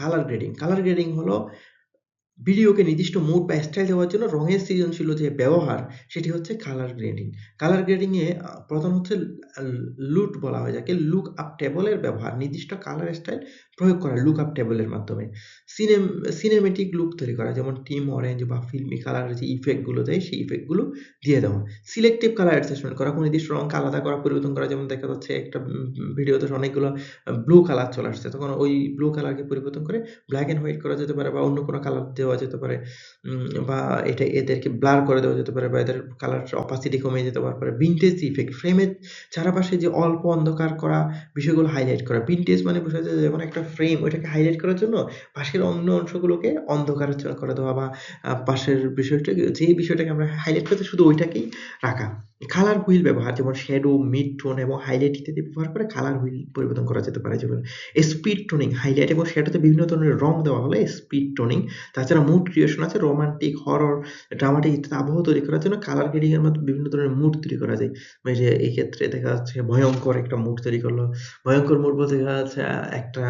Colour grading হলো ভিডিওকে নির্দিষ্ট মুড বা স্টাইল দেওয়ার জন্য রঙের সৃজনশীল যে ব্যবহার, সেটি হচ্ছে কালার গ্রেডিং। কালার গ্রেডিং এ প্রধান হচ্ছে লুট বলা হয় যাকে, লুক আপ টেবলের ব্যবহার। নির্দিষ্ট কালার স্টাইল প্রয়োগ করা লুক আপ টেবলের মাধ্যমে। সিনেম সিনেমেটিক লুক তৈরি করা, যেমন টিম অরেঞ্জ বা ফিল্মি কালারের যে ইফেক্ট গুলো দেয়, সেই ইফেক্ট গুলো দিয়ে দেওয়া। সিলেক্টিভ কালার অ্যাডজাস্টমেন্ট করা, কোন নির্দিষ্ট রঙকে আলাদা করা, পরিবর্তন করা। যেমন দেখা যাচ্ছে একটা ভিডিওতে অনেকগুলো ব্লু কালার চলে আসছে। তখন ওই ব্লু কালারকে পরিবর্তন করে ব্লাক এন্ড হোয়াইট করা যেতে পারে, বা অন্য কোনো কালার দেওয়া যেতে পারে। বা এদেরকে ব্লার করে দেওয়া যেতে পারে, বা এদের কালার অপাসিটি কমিয়ে যেতে পারে। ভিনটেজ ইফেক্ট, ফ্রেমের চারপাশে যে অল্প অন্ধকার করা বিষয়গুলো হাইলাইট করা। ভিনটেজ মানে বোঝা যায় যেমন একটা ফ্রেম, ওইটাকে হাইলাইট করার জন্য পাশের অন্য অংশগুলোকে অন্ধকার করে দেওয়া, বা পাশের বিষয়টাকে, যে বিষয়টাকে আমরা হাইলাইট করছি শুধু ওইটাকেই রাখা। কালার হুইল ব্যবহার, যেমন শ্যাডো, মিড টোন এবং হাইলাইট ইত্যাদি ব্যবহার করে কালার হুইল পরিবর্তন করা যেতে পারে। যেমন স্পিড টোনিং, হাইলাইট এবং শ্যাডোতে বিভিন্ন ধরনের রং দেওয়া হলে স্পিড টোনিং। তাছাড়া মুড ক্রিয়েশন আছে, রোমান্টিক, হরর, ড্রামাটিক ইত্যাদি আবহ তৈরি করার জন্য কালার গ্রেডিং এর মাধ্যমে বিভিন্ন ধরনের মুড তৈরি করা যায়। এই যে এই ক্ষেত্রে দেখা যাচ্ছে ভয়ংকর একটা মুড তৈরি করলো। ভয়ংকর মুড বলতে দেখা যাচ্ছে একটা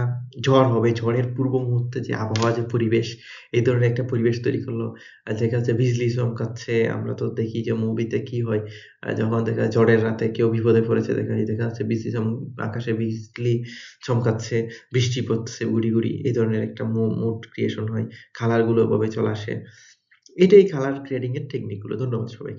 ঝড় হবে, ঝড়ের পূর্ব মুহূর্তে যে আবহাওয়া, যে পরিবেশ, এই ধরনের একটা পরিবেশ তৈরি করলো। দেখা যাচ্ছে বিজলি চমকাচ্ছে। আমরা তো দেখি যে মুভিতে কি হয়, যখন দেখা যায় ঝড়ের রাতে কেউ বিপদে পড়েছে, দেখা যাচ্ছে আকাশে বিজলি চমকাচ্ছে, বৃষ্টি পড়তেছে গুড়ি, গুড়ি। এই ধরনের একটা মুড ক্রিয়েশন হয়। কালার গুলো ওভাবে চলে আসে। এটাই কালার গ্রেডিং এর টেকনিক গুলো। ধন্যবাদ সবাইকে।